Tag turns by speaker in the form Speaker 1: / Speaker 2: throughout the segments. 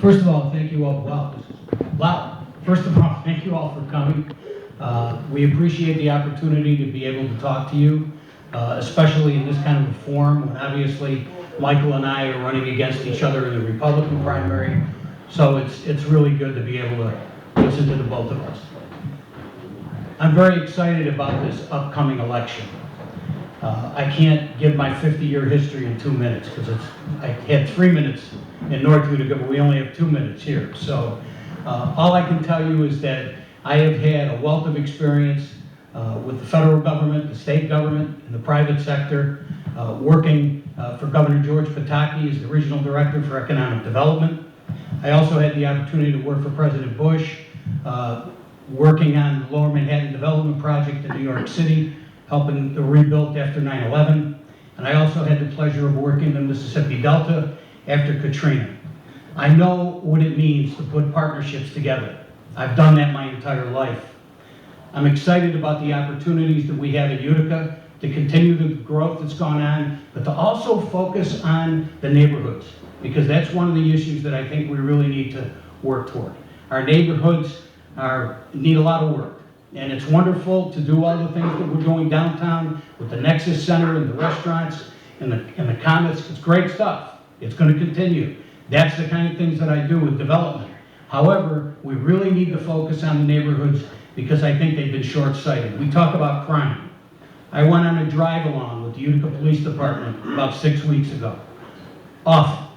Speaker 1: First of all, thank you all. Wow, this is loud. First of all, thank you all for coming. We appreciate the opportunity to be able to talk to you, especially in this kind of a forum when obviously Michael and I are running against each other in the Republican primary. So it's really good to be able to listen to the both of us. I'm very excited about this upcoming election. I can't give my 50-year history in 2 minutes because I had 3 minutes in North Utica, but we only have 2 minutes here. So all I can tell you is that I have had a wealth of experience with the federal government, the state government, and the private sector, working for Governor George Pataki as the Regional Director for Economic Development. I also had the opportunity to work for President Bush, working on the Lower Manhattan Development Project in New York City, helping the rebuild after 9/11. And I also had the pleasure of working in the Mississippi Delta after Katrina. I know what it means to put partnerships together. I've done that my entire life. I'm excited about the opportunities that we have at Utica to continue the growth that's gone on, but to also focus on the neighborhoods, because that's one of the issues that I think we really need to work toward. Our neighborhoods need a lot of work, and it's wonderful to do all the things that we're doing downtown with the Nexus Center and the restaurants and the Comets. It's great stuff. It's going to continue. That's the kind of things that I do with development. However, we really need to focus on the neighborhoods because I think they've been short-sighted. We talk about crime. I went on a drive-along with the Utica Police Department about 6 weeks ago. Awful.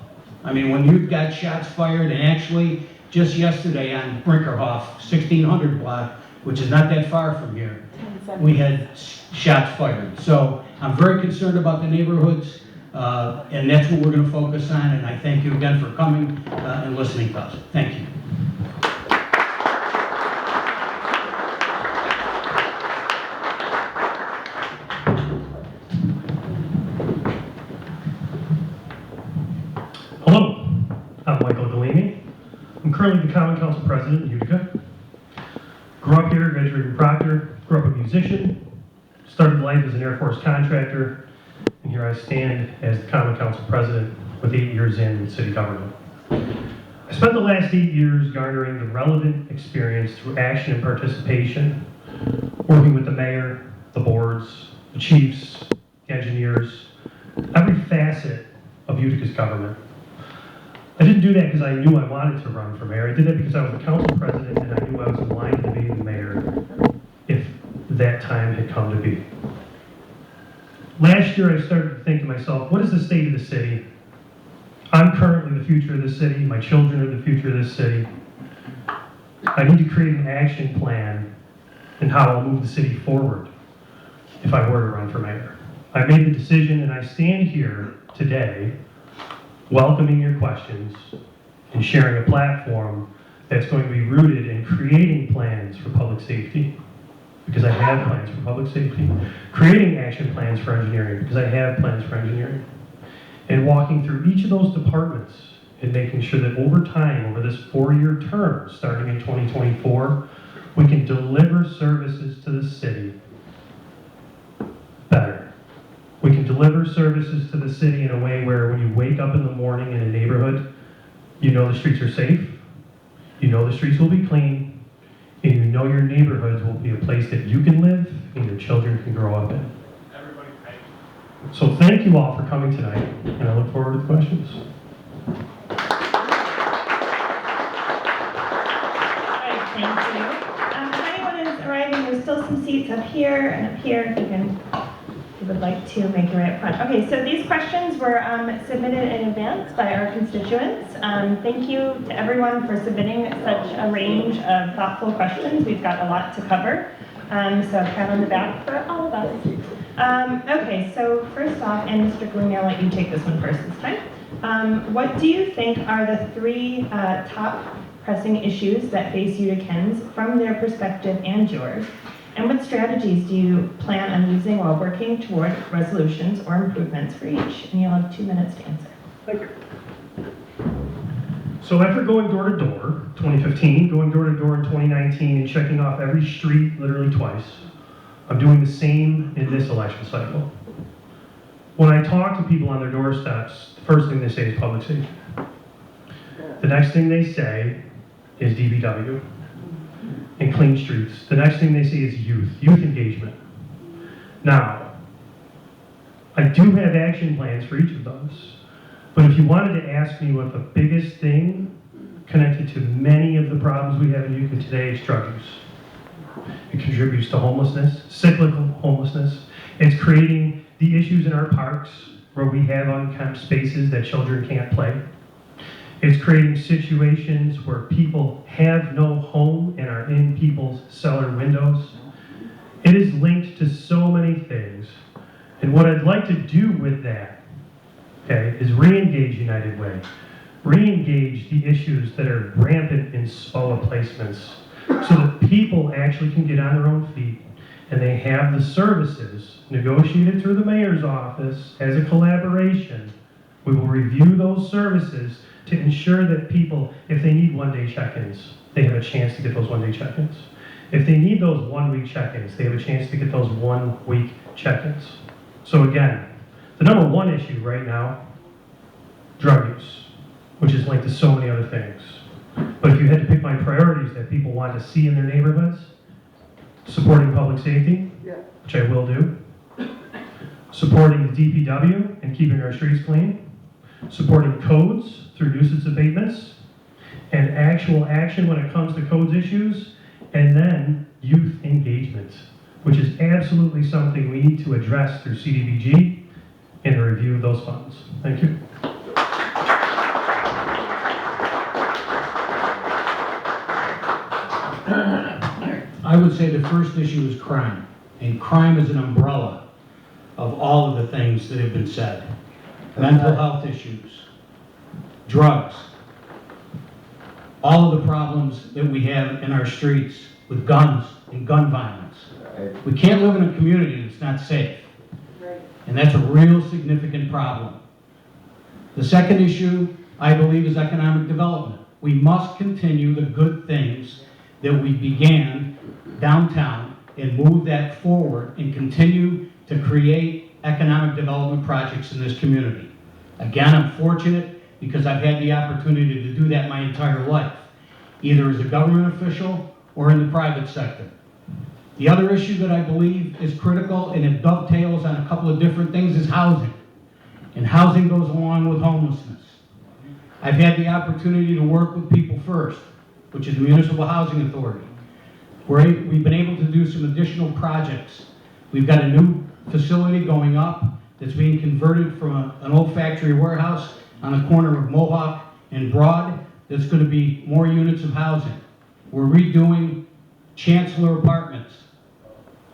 Speaker 1: I mean, when you've got shots fired, and actually just yesterday on Brinkerhoff, 1600 block, which is not that far from here, we had shots fired. So I'm very concerned about the neighborhoods, and that's what we're going to focus on, and I thank you again for coming and listening to us. Thank you.
Speaker 2: Hello, I'm Michael Galimi. I'm currently the Common Council President in Utica. Grew up here, graduated from Proctor, grew up a musician, started life as an Air Force contractor, and here I stand as the Common Council President with 8 years in city government. I spent the last 8 years garnering the relevant experience through action and participation, working with the mayor, the boards, the chiefs, the engineers, every facet of Utica's government. I didn't do that because I knew I wanted to run for mayor. I did that because I was the council president and I knew I was in line to be the mayor if that time had come to be. Last year I started to think to myself, what is the state of the city? I'm currently the future of the city. My children are the future of this city. I need to create an action plan in how I'll move the city forward if I were to run for mayor. I made the decision and I stand here today welcoming your questions and sharing a platform that's going to be rooted in creating plans for public safety, because I have plans for public safety, creating action plans for engineering, because I have plans for engineering, and walking through each of those departments and making sure that over time, over this 4-year term, starting in 2024, we can deliver services to the city better. We can deliver services to the city in a way where when you wake up in the morning in a neighborhood, you know the streets are safe, you know the streets will be clean, and you know your neighborhoods will be a place that you can live and your children can grow up in. So thank you all for coming tonight, and I look forward to the questions.
Speaker 3: Thank you. If anyone is arriving, there's still some seats up here and up here. If you would like to make your way up front. Okay, so these questions were submitted in advance by our constituents. Thank you to everyone for submitting such a range of thoughtful questions. We've got a lot to cover, so a pat on the back for all of us. Okay, so first off, and Mr. Gloomy, I'll let you take this one first this time. What do you think are the 3 top pressing issues that face Uticans from their perspective and yours? And what strategies do you plan on using while working toward resolutions or improvements for each? And you'll have 2 minutes to answer.
Speaker 2: Thank you. So after going door to door, 2015, going door to door in 2019, and checking off every street literally twice, I'm doing the same in this election cycle. When I talk to people on their doorsteps, the first thing they say is public safety. The next thing they say is DPW and clean streets. The next thing they say is youth engagement. Now, I do have action plans for each of those, but if you wanted to ask me what the biggest thing connected to many of the problems we have in Utica today is drug use. It contributes to homelessness, cyclical homelessness. It's creating the issues in our parks where we have unkempt spaces that children can't play. It's creating situations where people have no home and are in people's cellar windows. It is linked to so many things. And what I'd like to do with that, okay, is re-engage United Way. Re-engage the issues that are rampant in SPOA placements so that people actually can get on their own feet and they have the services negotiated through the mayor's office as a collaboration. We will review those services to ensure that people, if they need one-day check-ins, they have a chance to get those one-day check-ins. If they need those one-week check-ins, they have a chance to get those one-week check-ins. So again, the number one issue right now, drug use, which is linked to so many other things. But if you had to pick my priorities that people want to see in their neighborhoods, supporting public safety, which I will do, supporting the DPW and keeping our streets clean, supporting codes through nuisance abatements, and actual action when it comes to codes issues, and then youth engagement, which is absolutely something we need to address through CDBG and the review of those funds. Thank you.
Speaker 1: I would say the first issue is crime, and crime is an umbrella of all of the things that have been said. Mental health issues, drugs, all of the problems that we have in our streets with guns and gun violence. We can't live in a community that's not safe, and that's a real significant problem. The second issue, I believe, is economic development. We must continue the good things that we began downtown and move that forward and continue to create economic development projects in this community. Again, I'm fortunate because I've had the opportunity to do that my entire life, either as a government official or in the private sector. The other issue that I believe is critical, and it dovetails on a couple of different things, is housing. And housing goes along with homelessness. I've had the opportunity to work with People First, which is the Municipal Housing Authority, where we've been able to do some additional projects. We've got a new facility going up that's being converted from an old factory warehouse on the corner of Mohawk and Broad that's going to be more units of housing. We're redoing Chancellor Apartments.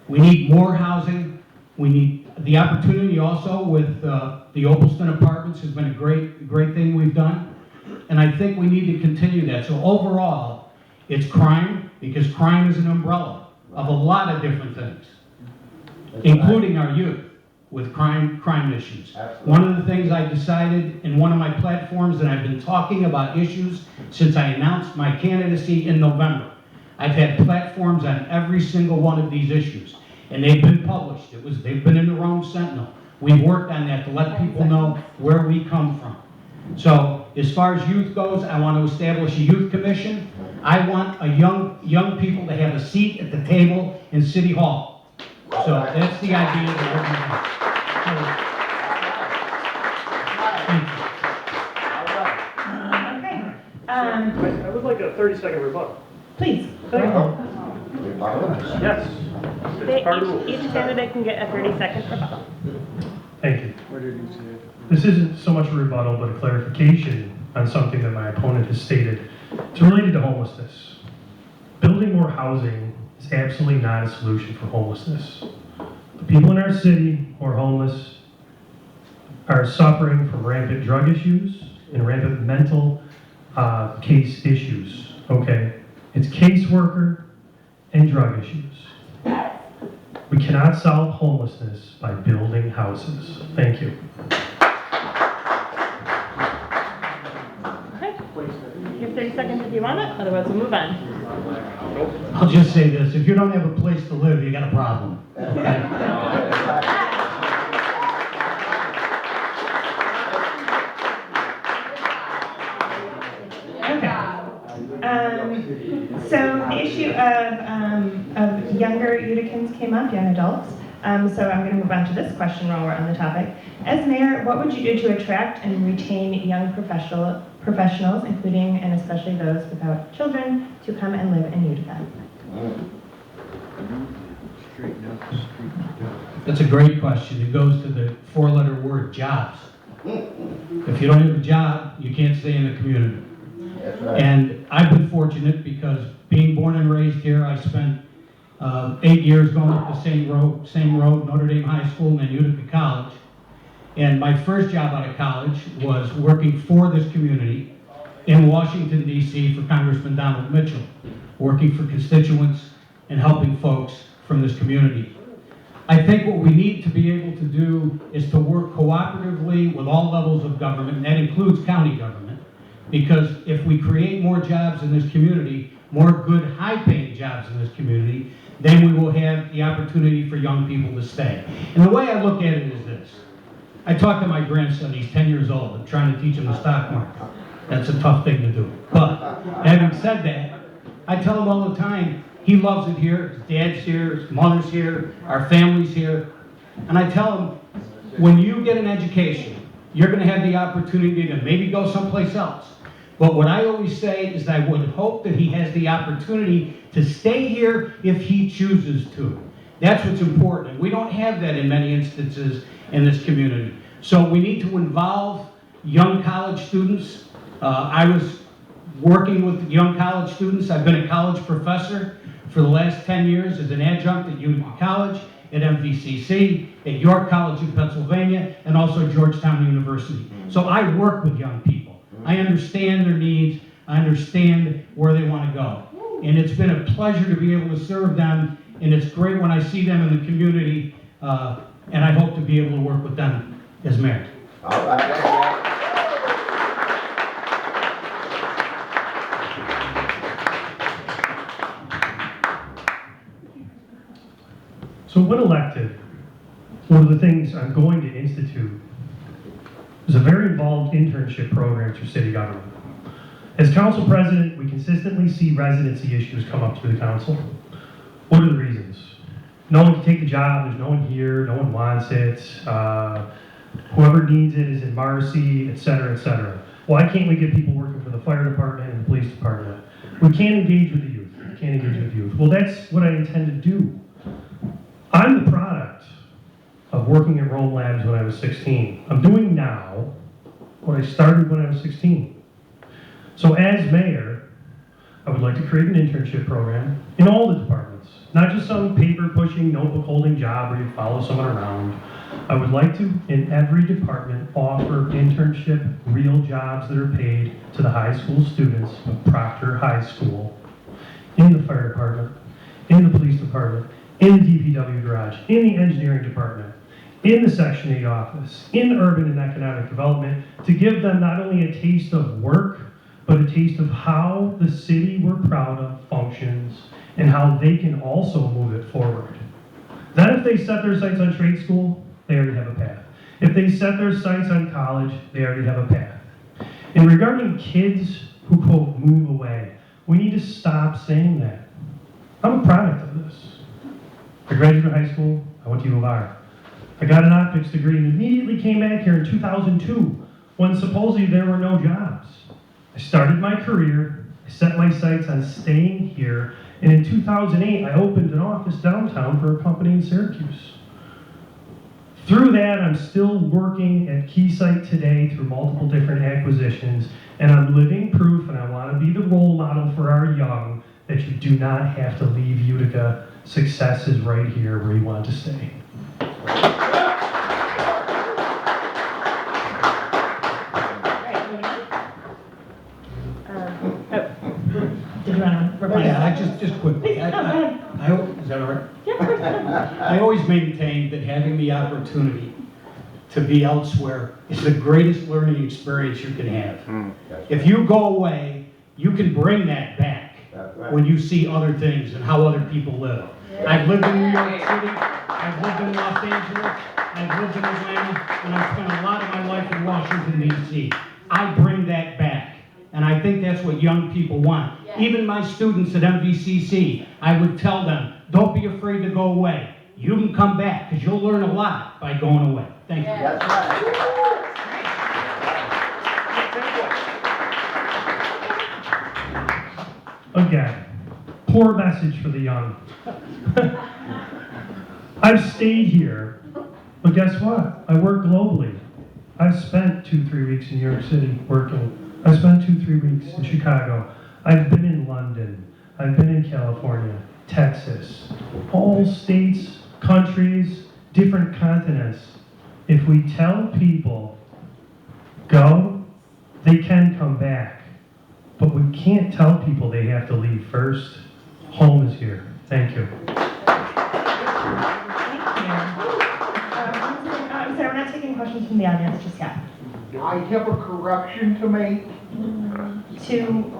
Speaker 1: We need more housing. We need the opportunity also with the Opalston Apartments has been a great thing we've done. And I think we need to continue that. So overall, it's crime, because crime is an umbrella of a lot of different things, including our youth with crime issues.
Speaker 4: Absolutely.
Speaker 1: One of the things I decided in one of my platforms, and I've been talking about issues since I announced my candidacy in November. I've had platforms on every single one of these issues, and they've been published. They've been in the Rome Sentinel. We've worked on that to let people know where we come from. So as far as youth goes, I want to establish a youth commission. I want young people to have a seat at the table in City Hall. So that's the idea that we're going to
Speaker 3: Okay.
Speaker 2: I would like a 30-second rebuttal.
Speaker 3: Please, go ahead.
Speaker 2: Yes.
Speaker 3: Each candidate can get a 30-second rebuttal.
Speaker 2: Thank you. This isn't so much a rebuttal, but a clarification on something that my opponent has stated. It's related to homelessness. Building more housing is absolutely not a solution for homelessness. The people in our city who are homeless are suffering from rampant drug issues and rampant mental case issues, okay? It's caseworker and drug issues. We cannot solve homelessness by building houses. Thank you.
Speaker 3: Okay. You have 30 seconds if you want it, otherwise we'll move on.
Speaker 1: I'll just say this, if you don't have a place to live, you got a problem.
Speaker 3: came up, young adults. So I'm going to move on to this question while we're on the topic. As mayor, what would you do to attract and retain young professionals, including and especially those without children, to come and live in Utica?
Speaker 1: That's a great question. It goes to the four-letter word, jobs. If you don't have a job, you can't stay in the community.
Speaker 4: That's right.
Speaker 1: And I've been fortunate because being born and raised here, I spent 8 years going up the same road, Notre Dame High School and Utica College. And my first job out of college was working for this community in Washington, D.C. for Congressman Donald Mitchell, working for constituents and helping folks from this community. I think what we need to be able to do is to work cooperatively with all levels of government, and that includes county government, because if we create more jobs in this community, more good, high-paying jobs in this community, then we will have the opportunity for young people to stay. And the way I look at it is this. I talk to my grandson, he's 10 years old, I'm trying to teach him the stock market. That's a tough thing to do. But having said that, I tell him all the time, he loves it here, his dad's here, his mother's here, our family's here. And I tell him, when you get an education, you're going to have the opportunity to maybe go someplace else. But what I always say is I would hope that he has the opportunity to stay here if he chooses to. That's what's important. And we don't have that in many instances in this community. So we need to involve young college students. I was working with young college students. I've been a college professor for the last 10 years as an adjunct at Utica College, at MVCC, at York College in Pennsylvania, and also Georgetown University. So I work with young people. I understand their needs. I understand where they want to go. And it's been a pleasure to be able to serve them, and it's great when I see them in the community, and I hope to be able to work with them as mayor.
Speaker 4: All right, thank you.
Speaker 2: So when elected, one of the things I'm going to institute is a very involved internship program through city government. As council president, we consistently see residency issues come up through the council. What are the reasons? No one can take the job, there's no one here, no one wants it, whoever needs it is in Marcy, et cetera, et cetera. Why can't we get people working for the fire department and the police department? We can't engage with the youth, we can't engage with youth. Well, that's what I intend to do. I'm the product of working at Rome Labs when I was 16. I'm doing now what I started when I was 16. So as mayor, I would like to create an internship program in all the departments, not just some paper-pushing, notebook-holding job where you follow someone around. I would like to, in every department, offer internship, real jobs that are paid to the high school students of Proctor High School, in the fire department, in the police department, in the DPW garage, in the engineering department, in the Section 8 office, in urban and economic development, to give them not only a taste of work, but a taste of how the city we're proud of functions and how they can also move it forward. Then if they set their sights on trade school, they already have a path. If they set their sights on college, they already have a path. And regarding kids who, quote, move away, we need to stop saying that. I'm a product of this. I graduated high school, I went to U of R. I got an optics degree and immediately came back here in 2002 when supposedly there were no jobs. I started my career, I set my sights on staying here, and in 2008 I opened an office downtown for a company in Syracuse. Through that, I'm still working at Keysight today through multiple different acquisitions, and I'm living proof, and I want to be the role model for our young, that you do not have to leave Utica. Success is right here where you want to stay.
Speaker 3: Did you want to reply?
Speaker 1: Yeah, just quickly.
Speaker 3: Please, no, go ahead.
Speaker 1: Is that all right?
Speaker 3: Yeah, of course, go ahead.
Speaker 1: I always maintain that having the opportunity to be elsewhere is the greatest learning experience you can have. If you go away, you can bring that back when you see other things and how other people live. I've lived in New York City, I've lived in Los Angeles, I've lived in Atlanta, and I've spent a lot of my life in Washington, D.C. I bring that back, and I think that's what young people want. Even my students at MVCC, I would tell them, don't be afraid to go away. You can come back, because you'll learn a lot by going away. Thank you.
Speaker 4: That's right.
Speaker 2: Again, poor message for the young. I've stayed here, but guess what? I work globally. I've spent 2-3 weeks in New York City working. I've spent 2-3 weeks in Chicago. I've been in London. I've been in California, Texas, all states, countries, different continents. If we tell people, go, they can come back. But we can't tell people they have to leave first. Home is here. Thank you.
Speaker 3: Thank you. I'm sorry, we're not taking questions from the audience just yet.
Speaker 5: I have a correction to make.
Speaker 3: To,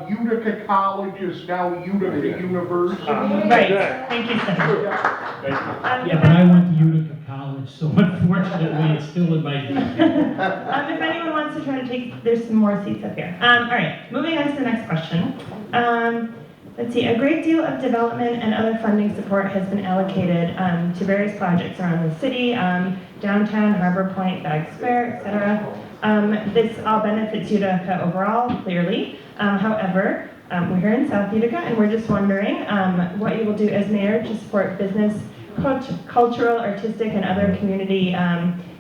Speaker 5: Utica College is now Utica University.
Speaker 3: right, thank you, Senator.
Speaker 1: Yeah, but I went to Utica College, so unfortunately, it's still in my DNA.
Speaker 3: If anyone wants to try to take, there's some more seats up here. All right, moving on to the next question. Let's see, a great deal of development and other funding support has been allocated to various projects around the city, downtown, Harbor Point, Bag Square, etc. This all benefits Utica overall, clearly. However, we're here in South Utica, and we're just wondering what you will do as mayor to support business, cultural, artistic, and other community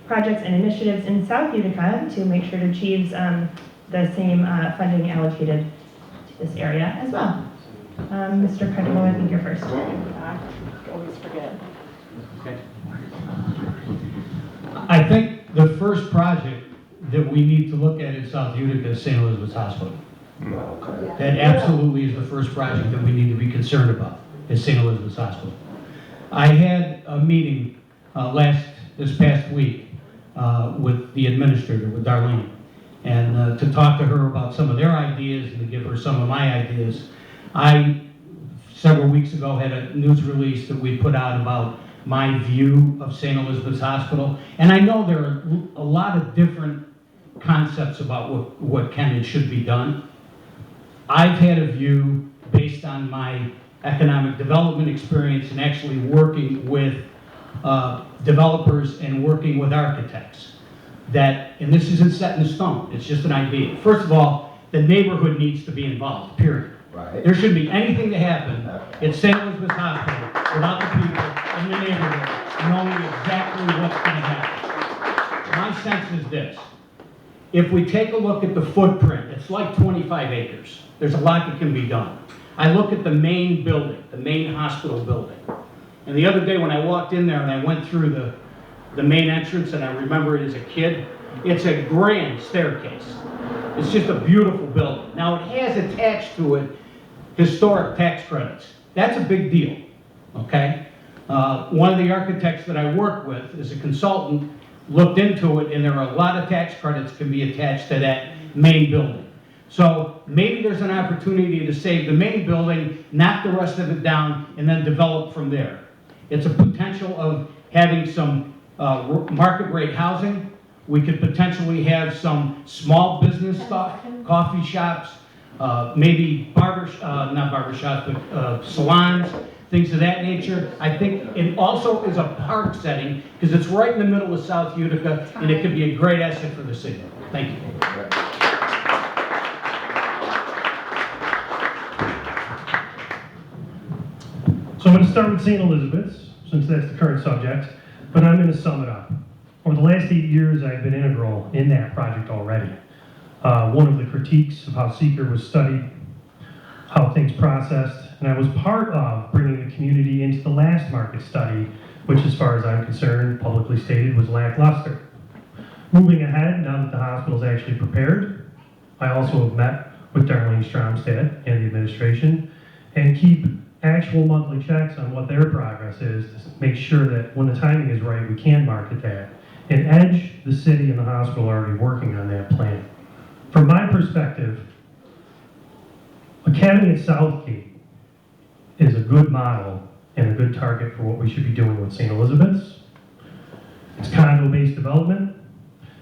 Speaker 3: projects and initiatives in South Utica to make sure it achieves the same funding allocated to this area as well. Mr. Credible, I think you're first.
Speaker 6: Always forget.
Speaker 1: Okay. I think the first project that we need to look at in South Utica is St. Elizabeth's Hospital. That absolutely is the first project that we need to be concerned about, is St. Elizabeth's Hospital. I had a meeting this past week with the administrator, with Darlene, and to talk to her about some of their ideas and to give her some of my ideas. I, several weeks ago, had a news release that we put out about my view of St. Elizabeth's Hospital, and I know there are a lot of different concepts about what can and should be done. I've had a view based on my economic development experience and actually working with developers and working with architects, that, and this isn't set in stone, it's just an idea. First of all, the neighborhood needs to be involved, period.
Speaker 4: Right.
Speaker 1: There shouldn't be anything to happen at St. Elizabeth's Hospital without the people in the neighborhood knowing exactly what's going to happen. My sense is this: if we take a look at the footprint, it's like 25 acres. There's a lot that can be done. I look at the main building, the main hospital building. And the other day when I walked in there and I went through the main entrance, and I remember it as a kid, it's a grand staircase. It's just a beautiful building. Now it has attached to it historic tax credits. That's a big deal, okay? One of the architects that I work with as a consultant looked into it, and there are a lot of tax credits can be attached to that main building. So maybe there's an opportunity to save the main building, knock the rest of it down, and then develop from there. It's a potential of having some market rate housing. We could potentially have some small business stuff, coffee shops, maybe not barbershops, but salons, things of that nature. I think it also is a park setting because it's right in the middle of South Utica, and it could be a great asset for the city. Thank you.
Speaker 2: So I'm going to start with St. Elizabeth's, since that's the current subject, but I'm going to sum it up. Over the last 8 years, I've been integral in that project already. One of the critiques of how seeker was studied, how things processed, and I was part of bringing the community into the last market study, which, as far as I'm concerned, publicly stated, was lackluster. Moving ahead, now that the hospital is actually prepared, I also have met with Darlene Stromstad and the administration, and keep actual monthly checks on what their progress is to make sure that when the timing is right, we can market that. And Edge, the city, and the hospital are already working on that plan. From my perspective, Academy at Southgate is a good model and a good target for what we should be doing with St. Elizabeth's. It's condo-based development.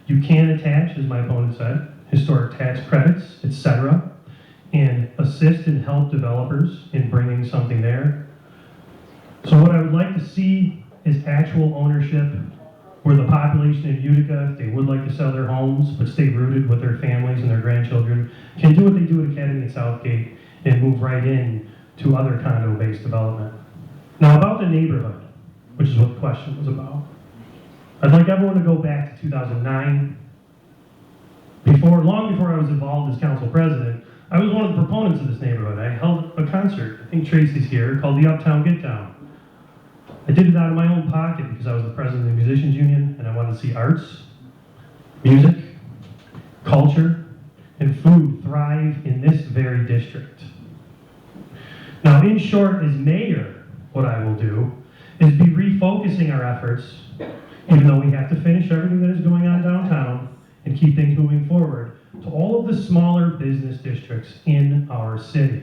Speaker 2: You can attach, as my opponent said, historic tax credits, etc., and assist and help developers in bringing something there. So what I would like to see is actual ownership where the population of Utica, if they would like to sell their homes but stay rooted with their families and their grandchildren, can do what they do at Academy and Southgate and move right in to other condo-based development. Now about the neighborhood, which is what the question was about. I'd like everyone to go back to 2009. Long before I was involved as council president, I was one of the proponents of this neighborhood. I held a concert, I think Tracy's here, called the Uptown Get Down. I did it out of my own pocket because I was the president of the Musicians Union and I wanted to see arts, music, culture, and food thrive in this very district. Now, in short, as mayor, what I will do is be refocusing our efforts, even though we have to finish everything that is going on downtown and keep things moving forward, to all of the smaller business districts in our city.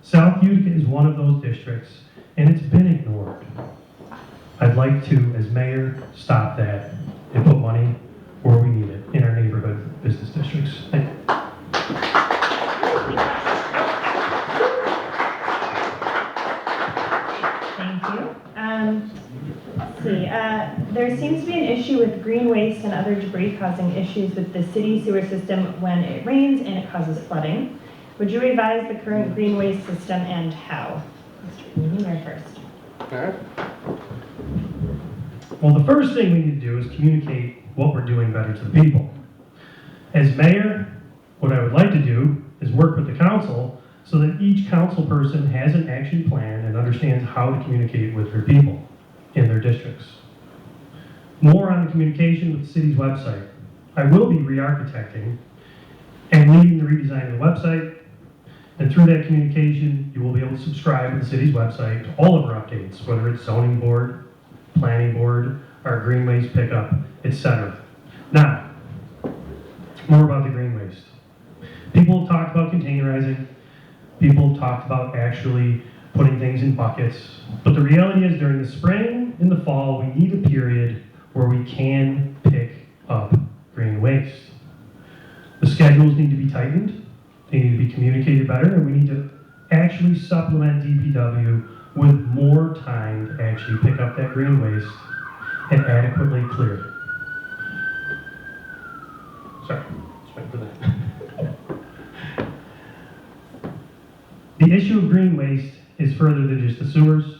Speaker 2: South Utica is one of those districts, and it's been ignored. I'd like to, as mayor, stop that and put money where we need it, in our neighborhood business districts. Thank you.
Speaker 3: Thank you. Let's see, there seems to be an issue with green waste and other debris causing issues with the city sewer system when it rains and it causes flooding. Would you revise the current green waste system and how? Mr. Neimer first.
Speaker 2: Well, the first thing we need to do is communicate what we're doing better to the people. As mayor, what I would like to do is work with the council so that each council person has an action plan and understands how to communicate with their people in their districts. More on the communication with the city's website. I will be re-architecting and leading the redesign of the website, and through that communication, you will be able to subscribe to the city's website to all of our updates, whether it's zoning board, planning board, our green waste pickup, etc. Now, more about the green waste. People have talked about containerizing. People have talked about actually putting things in buckets. But the reality is during the spring and the fall, we need a period where we can pick up green waste. The schedules need to be tightened. They need to be communicated better, and we need to actually supplement DPW with more time to actually pick up that green waste and adequately clear it. Sorry, just wait for that. The issue of green waste is further than just the sewers.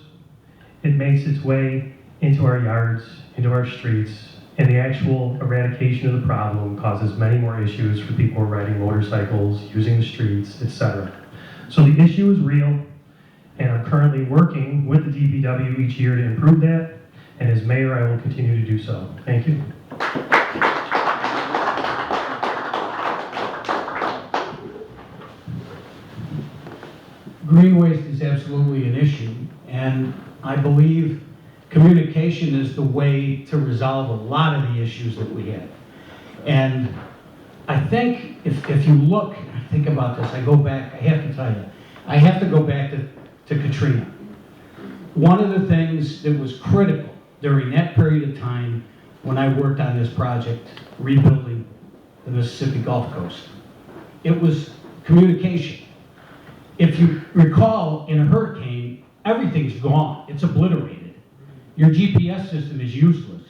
Speaker 2: It makes its way into our yards, into our streets, and the actual eradication of the problem causes many more issues for people who are riding motorcycles, using the streets, etc. So the issue is real, and I'm currently working with the DPW each year to improve that, and as mayor, I will continue to do so. Thank you.
Speaker 1: Green waste is absolutely an issue, and I believe communication is the way to resolve a lot of the issues that we have. And I think if you look, think about this, I go back, I have to tell you, I have to go back to Katrina. One of the things that was critical during that period of time when I worked on this project, rebuilding the Mississippi Gulf Coast, it was communication. If you recall, in a hurricane, everything's gone, it's obliterated. Your GPS system is useless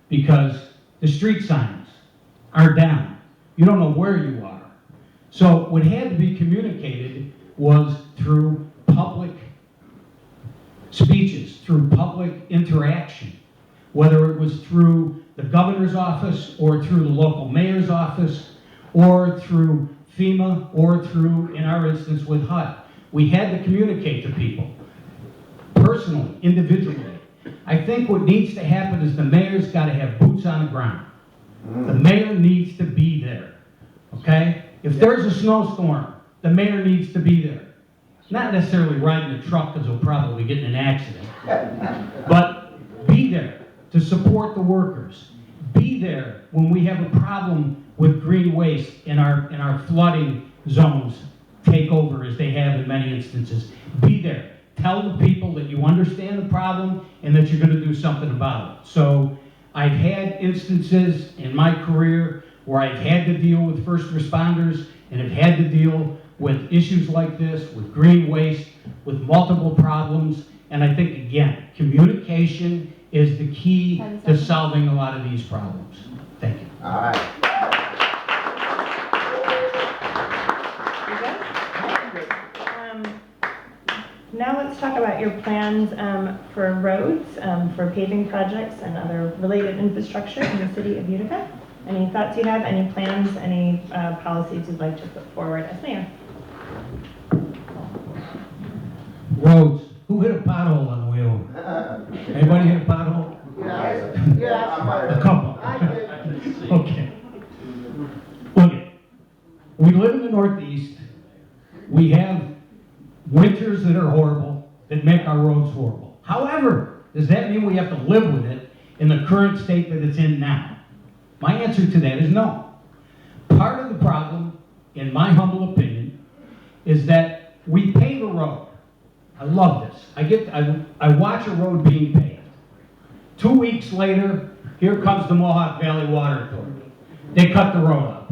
Speaker 1: because the street signs are down. You don't know where you are. So what had to be communicated was through public speeches, through public interaction, whether it was through the governor's office or through the local mayor's office or through FEMA or through, in our instance, with HUD. We had to communicate to people personally, individually. I think what needs to happen is the mayor's got to have boots on the ground. The mayor needs to be there, okay? If there's a snowstorm, the mayor needs to be there. Not necessarily riding a truck because he'll probably get in an accident, but be there to support the workers. Be there when we have a problem with green waste in our flooding zones take over as they have in many instances. Be there. Tell the people that you understand the problem and that you're going to do something about it. So I've had instances in my career where I've had to deal with first responders and have had to deal with issues like this, with green waste, with multiple problems, And I think, again, communication is the key to solving a lot of these problems. Thank you.
Speaker 4: All right.
Speaker 3: You good? Now let's talk about your plans for roads, for paving projects and other related infrastructure in the city of Utica. Any thoughts you have, any plans, any policies you'd like to put forward as mayor?
Speaker 1: Roads. Who hit a pothole on the way over? Anybody hit a pothole?
Speaker 4: Yeah.
Speaker 1: A couple. Okay. Look, we live in the Northeast. We have winters that are horrible, that make our roads horrible. However, does that mean we have to live with it in the current state that it's in now? My answer to that is no. Part of the problem, in my humble opinion, is that we pave a road. I love this. I watch a road being paved. 2 weeks later, here comes the Mohawk Valley Water Authority. They cut the road up.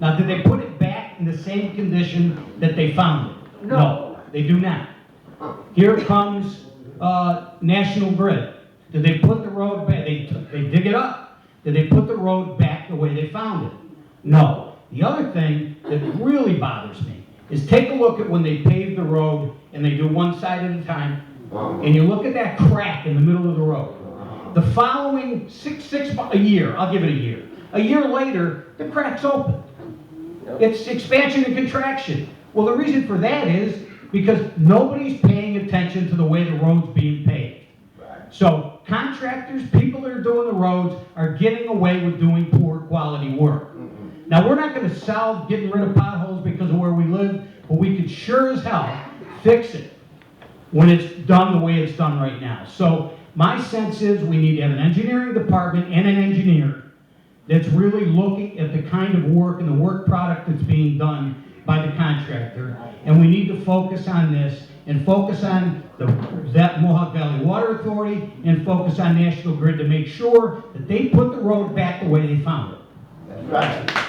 Speaker 1: Now, did they put it back in the same condition that they found it? No, they do not. Here comes National Grid. Did they put the road back? They dig it up. Did they put the road back the way they found it? No. The other thing that really bothers me is take a look at when they pave the road and they do one side at a time, and you look at that crack in the middle of the road. The following a year, I'll give it a year. A year later, the crack's open. It's expansion and contraction. Well, the reason for that is because nobody's paying attention to the way the road's being paved. So contractors, people that are doing the roads, are getting away with doing poor quality work. Now, we're not going to solve getting rid of potholes because of where we live, but we could sure as hell fix it when it's done the way it's done right now. So my sense is we need to have an engineering department and an engineer that's really looking at the kind of work and the work product that's being done by the contractor. And we need to focus on this and focus on that Mohawk Valley Water Authority and focus on National Grid to make sure that they put the road back the way they found it.
Speaker 4: That's right.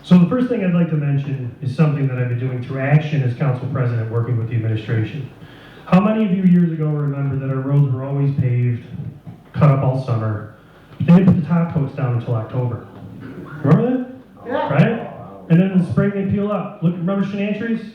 Speaker 2: So the first thing I'd like to mention is something that I've been doing through action as council president, working with the administration. How many of you years ago remember that our roads were always paved, cut up all summer? They didn't put the top coats down until October. Remember that?
Speaker 4: Yeah.
Speaker 2: Right? And then in the spring they peel up. Look, remember Shenantries?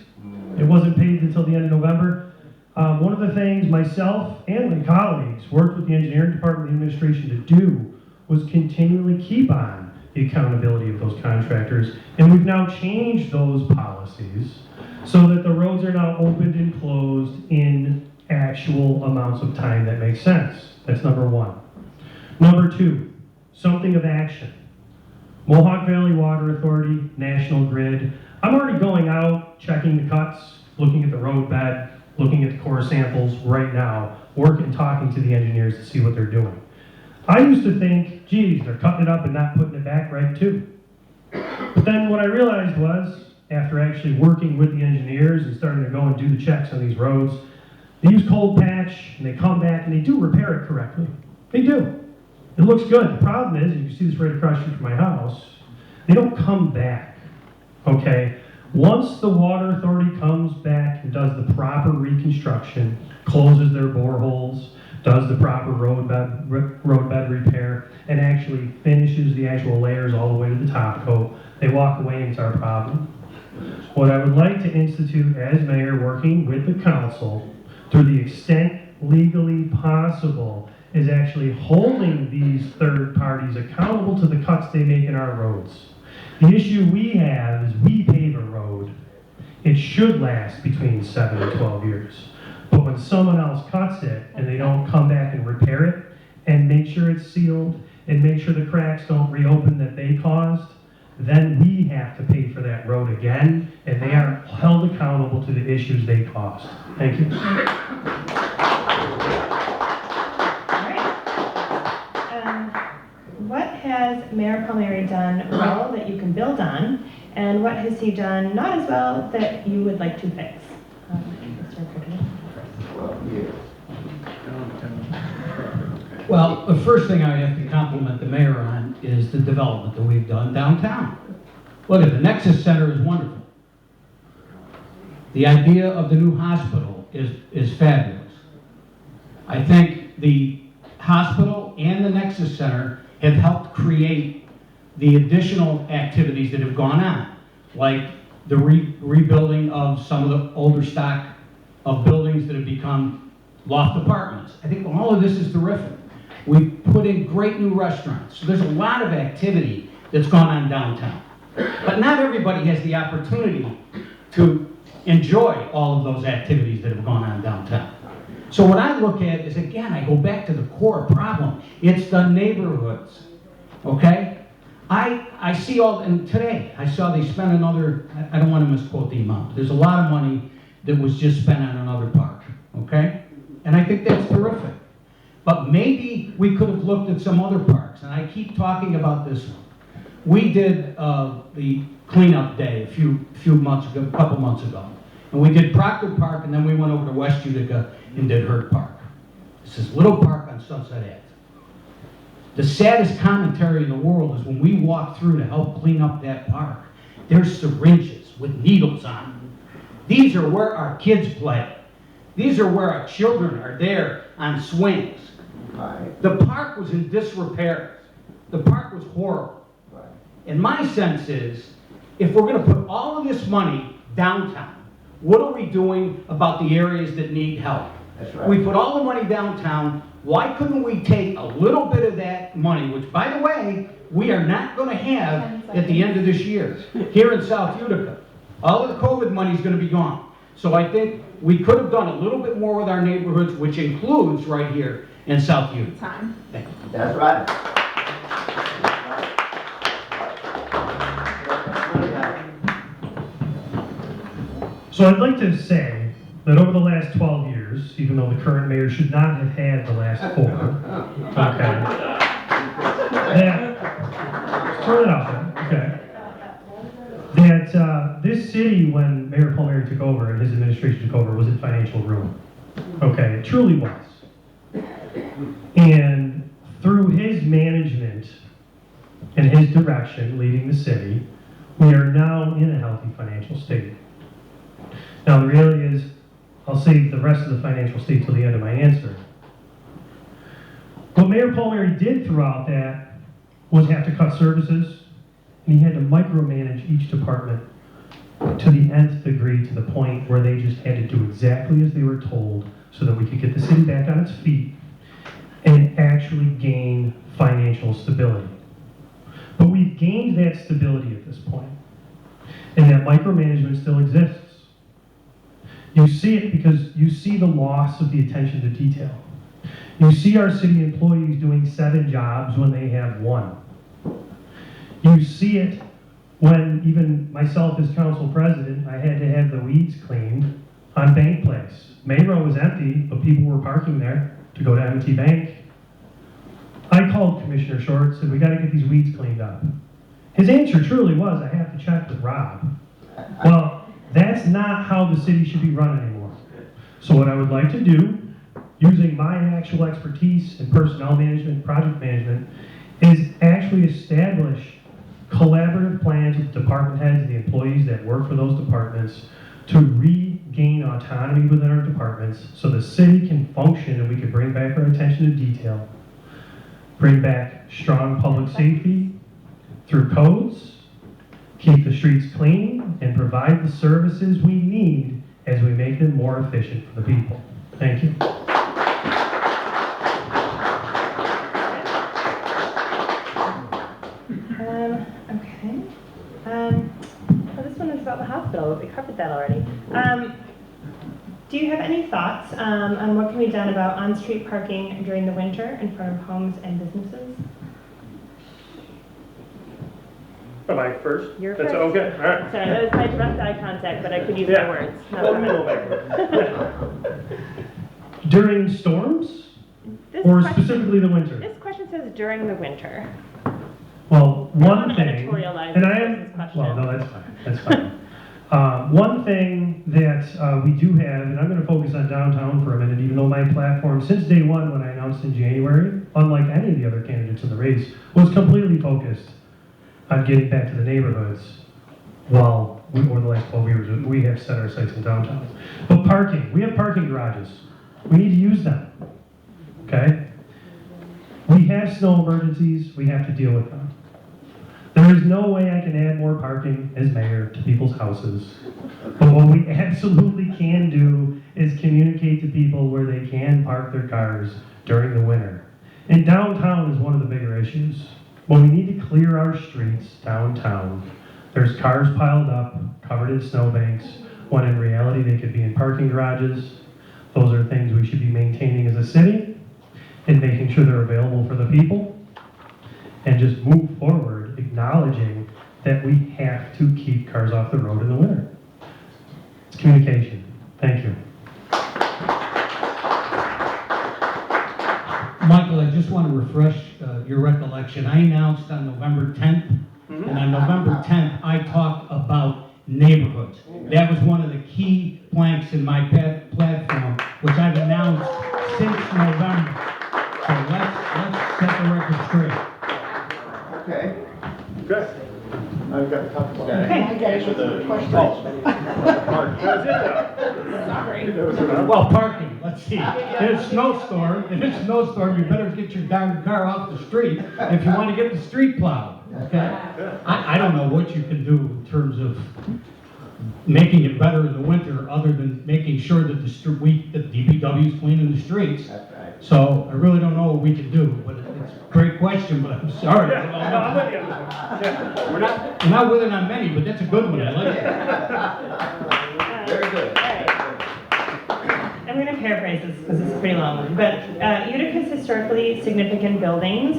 Speaker 2: It wasn't paved until the end of November. One of the things myself and my colleagues worked with the engineering department and the administration to do was continually keep on the accountability of those contractors. And we've now changed those policies so that the roads are now opened and closed in actual amounts of time that make sense. That's number one. Number two, something of action. Mohawk Valley Water Authority, National Grid. I'm already going out, checking the cuts, looking at the road bed, looking at the core samples right now, working, talking to the engineers to see what they're doing. I used to think, geez, they're cutting it up and not putting it back right too. But then what I realized was, after actually working with the engineers and starting to go and do the checks on these roads, they use cold patch and they come back and they do repair it correctly. They do. It looks good. The problem is, you can see this right across the street from my house, they don't come back, okay? Once the water authority comes back and does the proper reconstruction, closes their boreholes, does the proper road bed repair, and actually finishes the actual layers all the way to the top coat, they walk away and it's our problem. What I would like to institute as mayor, working with the council, to the extent legally possible, is actually holding these third parties accountable to the cuts they make in our roads. The issue we have is we pave a road. It should last between 7 and 12 years. But when someone else cuts it and they don't come back and repair it and make sure it's sealed and make sure the cracks don't reopen that they caused, then we have to pay for that road again, and they are held accountable to the issues they caused. Thank you.
Speaker 3: All right. What has Mayor Palmieri done well that you can build on, and what has he done not as well that you would like to fix? Mr. Crittenden.
Speaker 4: Well, yeah.
Speaker 1: Well, the first thing I have to compliment the mayor on is the development that we've done downtown. Look at the Nexus Center is wonderful. The idea of the new hospital is fabulous. I think the hospital and the Nexus Center have helped create the additional activities that have gone on, like the rebuilding of some of the older stock of buildings that have become loft apartments. I think all of this is terrific. We've put in great new restaurants. So there's a lot of activity that's gone on downtown. But not everybody has the opportunity to enjoy all of those activities that have gone on downtown. So what I look at is, again, I go back to the core problem. It's the neighborhoods, okay? I see all, and today I saw they spent another, I don't want to misquote the amount. There's a lot of money that was just spent on another park, okay? And I think that's terrific. But maybe we could have looked at some other parks, and I keep talking about this one. We did the cleanup day a couple months ago. And we did Proctor Park, and then we went over to West Utica and did Hurt Park. This is Little Park on Sunset Ave. The saddest commentary in the world is when we walk through to help clean up that park, there's syringes with needles on them. These are where our kids play. These are where our children are there on swings.
Speaker 4: Right,
Speaker 1: The park was in disrepair. The park was horrible.
Speaker 4: right.
Speaker 1: And my sense is, if we're going to put all of this money downtown, what are we doing about the areas that need help?
Speaker 4: That's right.
Speaker 1: We put all the money downtown. Why couldn't we take a little bit of that money, which, by the way, we are not going to have at the end of this year here in South Utica? All of the COVID money is going to be gone. So I think we could have done a little bit more with our neighborhoods, which includes right here in South Utica.
Speaker 6: Time.
Speaker 1: Thank you.
Speaker 4: That's right.
Speaker 2: So I'd like to say that over the last 12 years, even though the current mayor should not have had the last 4, okay, that, throw it out there, okay, that this city, when Mayor Palmieri took over and his administration took over, was in financial ruin. Okay, it truly was. And through his management and his direction leading the city, we are now in a healthy financial state. Now, the reality is, I'll save the rest of the financial state till the end of my answer. What Mayor Palmieri did throughout that was have to cut services, and he had to micromanage each department to the nth degree, to the point where they just had to do exactly as they were told so that we could get the city back on its feet and actually gain financial stability. But we've gained that stability at this point, and that micromanagement still exists. You see it because you see the loss of the attention to detail. You see our city employees doing 7 jobs when they have 1. You see it when even myself as council president, I had to have the weeds cleaned on Bank Place. Mayoral was empty, but people were parking there to go to M&T Bank. I called Commissioner Short, said, we got to get these weeds cleaned up. His answer truly was, I have to check with Rob. Well, that's not how the city should be run anymore. So what I would like to do, using my actual expertise in personnel management, project management, is actually establish collaborative plans with department heads and the employees that work for those departments to regain autonomy within our departments so the city can function and we can bring back our attention to detail, bring back strong public safety through codes, keep the streets clean, and provide the services we need as we make them more efficient for the people. Thank you.
Speaker 3: Okay. Well, this one is about the hospital, but we covered that already. Do you have any thoughts on what can be done about on-street parking during the winter in front of homes and businesses?
Speaker 2: Am I first?
Speaker 3: You're
Speaker 2: That's
Speaker 3: first.
Speaker 2: okay, all right.
Speaker 3: Sorry, that was my direct eye contact, but I could use
Speaker 2: Yeah.
Speaker 3: my words. not
Speaker 2: Let me know
Speaker 3: comment.
Speaker 2: During storms,
Speaker 3: This
Speaker 2: or
Speaker 3: question-
Speaker 2: specifically the winter?
Speaker 3: This question says during the winter.
Speaker 2: Well,
Speaker 3: I don't
Speaker 2: one
Speaker 3: wanna
Speaker 2: thing,
Speaker 3: editorialize
Speaker 2: and
Speaker 3: this
Speaker 2: I
Speaker 3: person's
Speaker 2: am,
Speaker 3: question.
Speaker 2: well, no, that's fine, that's fine. One thing that we do have, and I'm going to focus on downtown for a minute, even though my platform, since day one when I announced in January, unlike any of the other candidates in the race, was completely focused on getting back to the neighborhoods while, over the last 12 years, we have set our sights in downtown. But parking, we have parking garages. We need to use them, okay? We have snow emergencies, we have to deal with them. There is no way I can add more parking as mayor to people's houses. But what we absolutely can do is communicate to people where they can park their cars during the winter. And downtown is one of the bigger issues. When we need to clear our streets downtown, there's cars piled up, covered in snowbanks, when in reality they could be in parking garages. Those are things we should be maintaining as a city and making sure they're available for the people. And just move forward, acknowledging that we have to keep cars off the road in the winter. It's communication. Thank you.
Speaker 1: Michael, I just want to refresh your recollection. I announced on November 10th, and on November 10th, I talked about neighborhoods. That was one of the key planks in my platform, which I've announced since November. So let's set the record straight.
Speaker 4: Okay. Good. I've got a couple.
Speaker 1: Well, parking, let's see. In a snowstorm, you better get your darn car off the street if you want to get the street plowed, okay? I don't know what you can do in terms of making it better in the winter, other than making sure that the DPW is cleaning the streets.
Speaker 4: That's right.
Speaker 1: So I really don't know what we can do, but it's a great question, but I'm sorry.
Speaker 2: I'm with you on this one. Yeah.
Speaker 1: We're not with it on many, but that's a good one, I like it.
Speaker 4: Very good.
Speaker 3: I'm going to paraphrase this because it's a pretty long one, but Utica's historically significant buildings,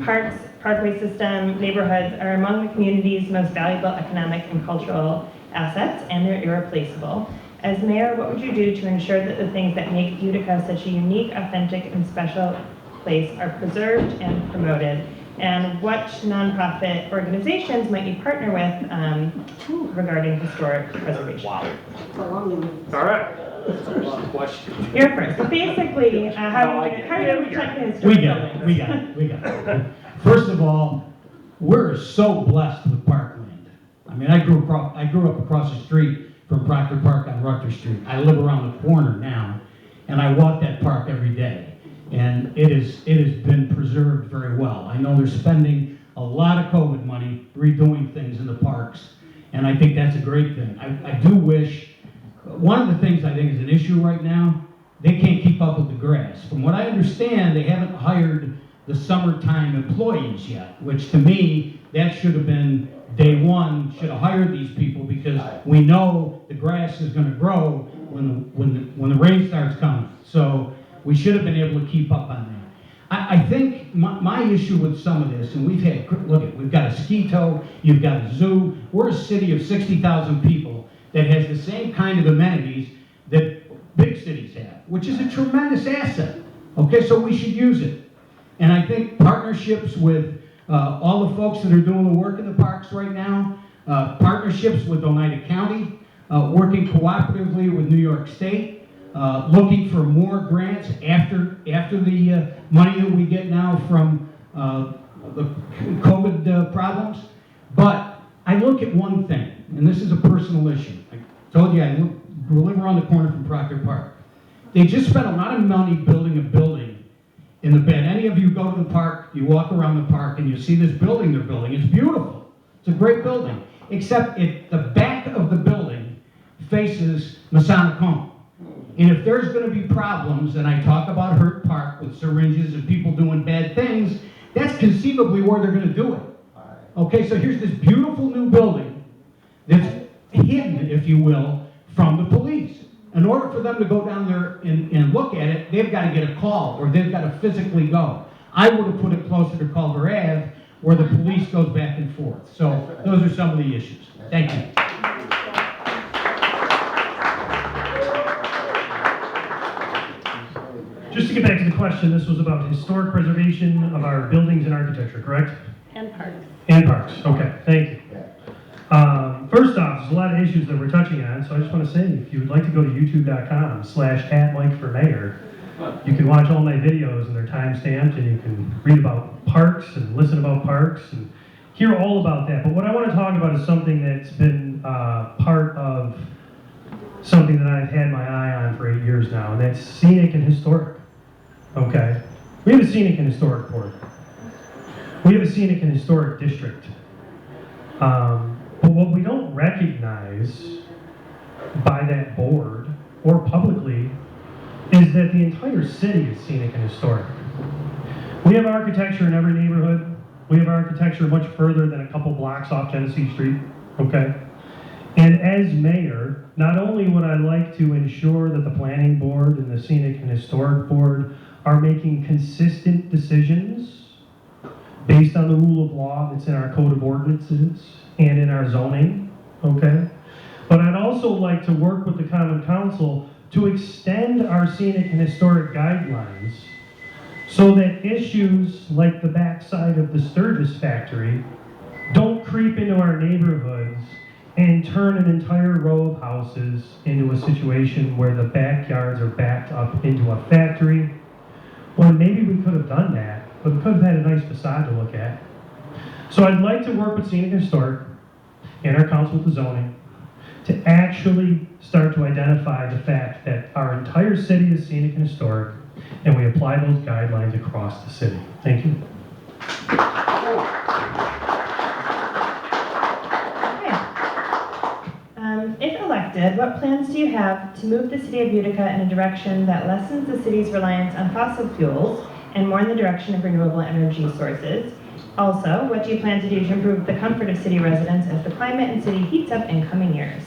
Speaker 3: parks, parkway system, neighborhoods are among the community's most valuable economic and cultural assets, and they're irreplaceable. As mayor, what would you do to ensure that the things that make Utica such a unique, authentic, and special place are preserved and promoted? And what nonprofit organizations might you partner with regarding historic preservation?
Speaker 2: All right.
Speaker 3: You're first. So basically, how are you going to protect the historic buildings?
Speaker 1: We got it. First of all, we're so blessed with parkland. I mean, I grew up across the street from Proctor Park on Rutgers Street. I live around the corner now, and I walk that park every day. And it has been preserved very well. I know they're spending a lot of COVID money redoing things in the parks, and I think that's a great thing. I do wish, one of the things I think is an issue right now, they can't keep up with the grass. From what I understand, they haven't hired the summertime employees yet, which to me, that should have been day one, should have hired these people, because we know the grass is going to grow when the rain starts coming. So we should have been able to keep up on that. I think my issue with some of this, and we've got a ski tow, you've got a zoo. We're a city of 60,000 people that has the same kind of amenities that big cities have, which is a tremendous asset. Okay, so we should use it. And I think partnerships with all the folks that are doing the work in the parks right now, partnerships with Oneida County, working cooperatively with New York State, looking for more grants after the money that we get now from the COVID problems. But I look at one thing, and this is a personal issue. I told you we live around the corner from Proctor Park. They just spent a lot of money building a building in the bend. Any of you go to the park, you walk around the park, and you see this building they're building. It's beautiful. It's a great building. Except the back of the building faces Masonic Home. And if there's going to be problems, and I talk about Hurt Park with syringes and people doing bad things, that's conceivably where they're going to do it. Okay, so here's this beautiful new building that's hidden, if you will, from the police. In order for them to go down there and look at it, they've got to get a call, or they've got to physically go. I would have put it closer to Culver Ave, where the police goes back and forth. So those are some of the issues. Thank you.
Speaker 2: Just to get back to the question, this was about historic preservation of our buildings and architecture, correct?
Speaker 6: And parks.
Speaker 2: And parks, okay, thank you. First off, there's a lot of issues that we're touching on, so I just want to say, if you would like to go to youtube.com/@MikeForMayor, you can watch all my videos and they're time-stamped, and you can read about parks and listen about parks and hear all about that. But what I want to talk about is something that's been part of something that I've had my eye on for 8 years now, and that's scenic and historic. Okay? We have a scenic and historic board. We have a scenic and historic district. But what we don't recognize by that board or publicly is that the entire city is scenic and historic. We have architecture in every neighborhood. We have architecture much further than a couple blocks off Genesee Street, okay? And as mayor, not only would I like to ensure that the planning board and the scenic and historic board are making consistent decisions based on the rule of law that's in our code of ordinances and in our zoning, okay? But I'd also like to work with the Common Council to extend our scenic and historic guidelines so that issues like the backside of the Sturgis factory don't creep into our neighborhoods and turn an entire row of houses into a situation where the backyards are backed up into a factory. Well, maybe we could have done that, but we could have had a nice facade to look at. So I'd like to work with Scenic and Historic and our council with the zoning to actually start to identify the fact that our entire city is scenic and historic, and we apply those guidelines across the city. Thank you.
Speaker 3: If elected, what plans do you have to move the city of Utica in a direction that lessens the city's reliance on fossil fuels and more in the direction of renewable energy sources? Also, what do you plan to do to improve the comfort of city residents as the climate and city heats up in coming years?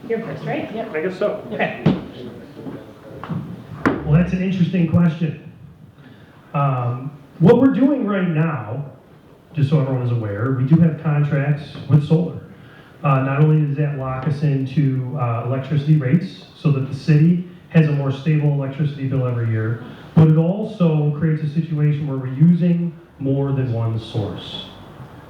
Speaker 3: You're first, right? Yep.
Speaker 2: I guess so.
Speaker 3: Okay.
Speaker 2: Well, that's an interesting question. What we're doing right now, just so everyone is aware, we do have contracts with solar. Not only does that lock us into electricity rates so that the city has a more stable electricity bill every year, but it also creates a situation where we're using more than one source.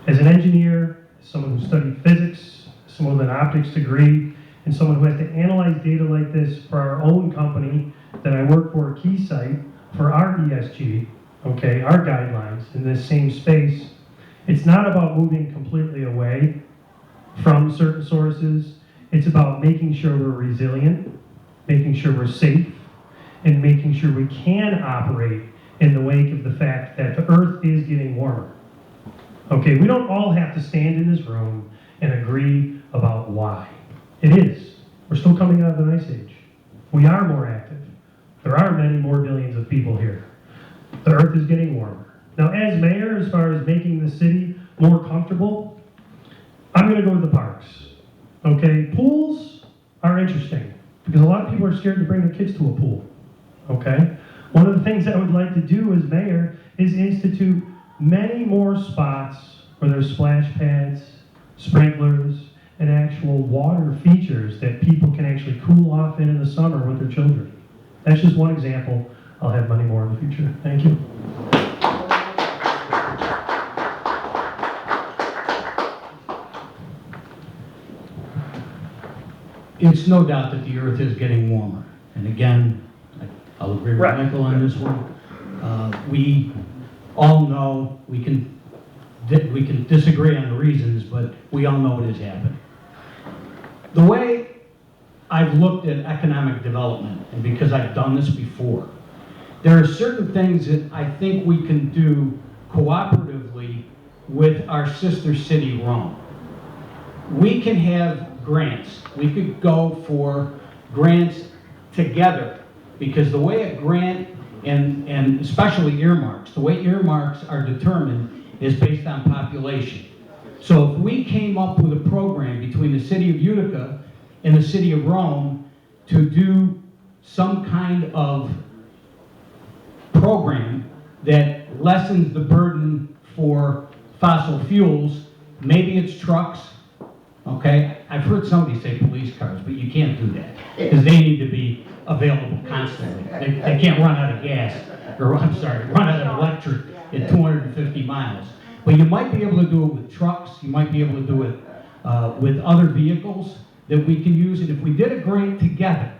Speaker 2: As an engineer, someone who studied physics, someone with an optics degree, and someone who has to analyze data like this for our own company that I work for, Keysight, for our ESG, okay, our guidelines in this same space, it's not about moving completely away from certain sources. It's about making sure we're resilient, making sure we're safe, and making sure we can operate in the wake of the fact that the earth is getting warmer. Okay, we don't all have to stand in this room and agree about why. It is. We're still coming out of an ice age. We are more active. There are many more billions of people here. The earth is getting warmer. Now, as mayor, as far as making the city more comfortable, I'm going to go to the parks. Okay, pools are interesting because a lot of people are scared to bring their kids to a pool. Okay, one of the things I would like to do as mayor is institute many more spots where there's splash pads, sprinklers, and actual water features that people can actually cool off in the summer with their children. That's just one example. I'll have many more in the future. Thank you.
Speaker 1: It's no doubt that the earth is getting warmer. And again, I'll agree with
Speaker 2: Right.
Speaker 1: Michael on this one. We all know, we can disagree on the reasons, but we all know it is happening. The way I've looked at economic development, and because I've done this before, there are certain things that I think we can do cooperatively with our sister city, Rome. We can have grants. We could go for grants together, because the way a grant, and especially earmarks, the way earmarks are determined is based on population. So if we came up with a program between the city of Utica and the city of Rome to do some kind of program that lessens the burden for fossil fuels, maybe it's trucks, okay? I've heard somebody say police cars, but you can't do that, because they need to be available constantly. They can't run out of gas, or I'm sorry, run out of electric at 250 miles. But you might be able to do it with trucks, you might be able to do it with other vehicles that we can use. And if we did a grant together,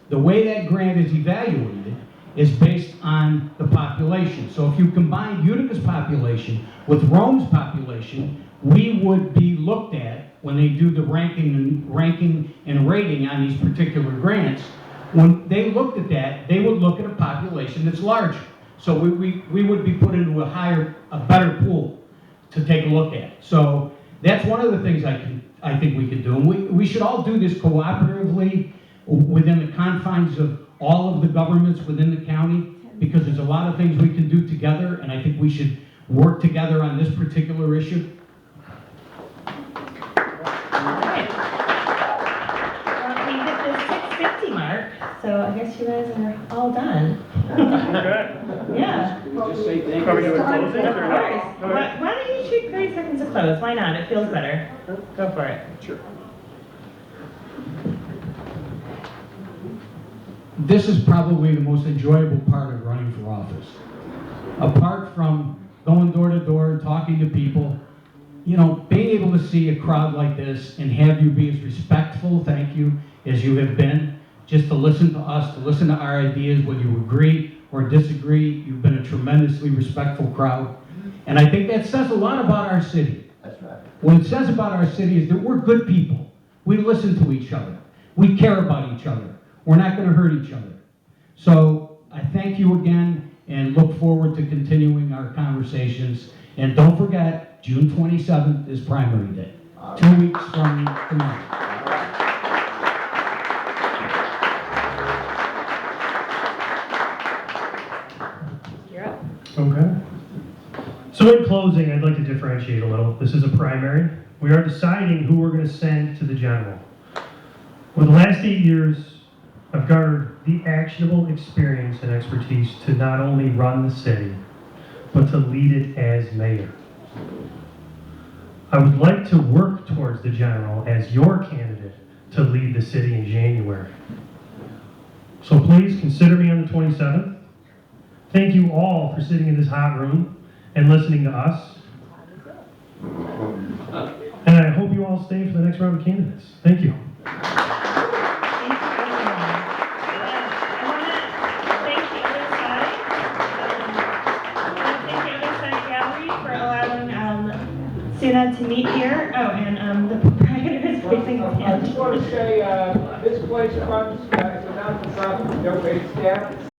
Speaker 1: the way that grant is evaluated is based on the population. So if you combine Utica's population with Rome's population, we would be looked at when they do the ranking and rating on these particular grants. When they looked at that, they would look at a population that's larger. So we would be put into a better pool to take a look at. So that's one of the things I think we could do. And we should all do this cooperatively within the confines of all of the governments within the county, because there's a lot of things we can do together, and I think we should work together on this particular issue.
Speaker 3: Alright. Well, we hit the 6:50 mark, so I guess you guys are all done. Yeah.
Speaker 4: Just say thank
Speaker 2: Are we doing
Speaker 3: Of
Speaker 2: closing or no?
Speaker 3: course. Why don't you shoot 30 seconds to close? Why not? It feels better. Go for it.
Speaker 4: Sure.
Speaker 1: This is probably the most enjoyable part of running for office. Apart from going door to door, talking to people, you know, being able to see a crowd like this and have you be as respectful, thank you, as you have been, just to listen to us, to listen to our ideas, whether you agree or disagree, you've been a tremendously respectful crowd. And I think that says a lot about our city.
Speaker 4: That's right.
Speaker 1: What it says about our city is that we're good people. We listen to each other. We care about each other. We're not going to hurt each other. So I thank you again and look forward to continuing our conversations. And don't forget, June 27th is primary day, 2 weeks from tomorrow.
Speaker 3: You're up.
Speaker 2: Okay. So in closing, I'd like to differentiate a little. This is a primary. We are deciding who we're going to send to the general. Over the last 8 years, I've garnered the actionable experience and expertise to not only run the city, but to lead it as mayor. I would like to work towards the general as your candidate to lead the city in January. So please consider me on the 27th. Thank you all for sitting in this hot room and listening to us. And I hope you all stay for the next round of candidates. Thank you.
Speaker 3: Thank you, everyone. I want to thank the other side. I want to thank the other side gallery for allowing SUNA to meet here. Oh, and the proprietor is raising his
Speaker 7: I
Speaker 3: hand.
Speaker 7: just want to say, this place runs, it's a not-for-profit, donated staff.